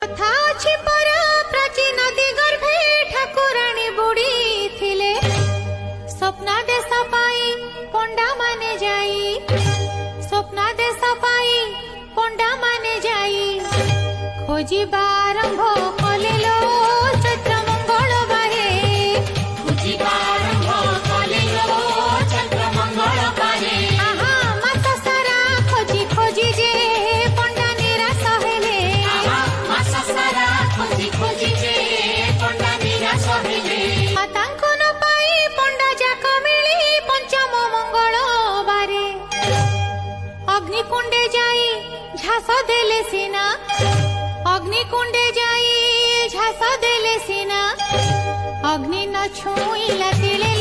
କଥା ଅଛି ପରା ପ୍ରାଚୀନ ଦିଗର୍ଭେ ଠାକୁରାଣୀ ବୁଡ଼ି ଥିଲେ ସ୍ୱପ୍ନାଦେଶ ପାଇ ପଣ୍ଡା ମାନେ ଯାଇ ସ୍ୱପ୍ନାଦେଶ ପାଇ ପଣ୍ଡା ମାନେ ଯାଇ ଖୋଜିବା ଆରମ୍ଭ କଲେ ଲୋ ଚୈତ୍ର ମଙ୍ଗଳ ବାହେ ଖୋଜିବା ଆରମ୍ଭ କଲେ ଲୋ ଚୈତ୍ର ମଙ୍ଗଳ ବାହେ ଆହା ମାସ ସାରା ଖୋଜି ଖୋଜି ଯେ ପଣ୍ଡା ନିରାଶ ହେଲେ ମାସ ସାରା ଖୋଜି ଖୋଜି ଯେ ପଣ୍ଡା ନିରାଶ ହେଲେ ତାଙ୍କୁ ନ ପାଇ ପଣ୍ଡା ଯାକ ମିଳି ପଞ୍ଚମ ମଙ୍ଗଳବାରେ ଅଗ୍ନିକୁଣ୍ଡେ ଯାଇ ଝାସ ଦେଲେ ସିନା ଅଗ୍ନିକୁଣ୍ଡେ ଯାଇ ଝାସ ଦେଲେ ସିନା ଅଗ୍ନି ନ ଛୁଇଁଲା ତିଳେ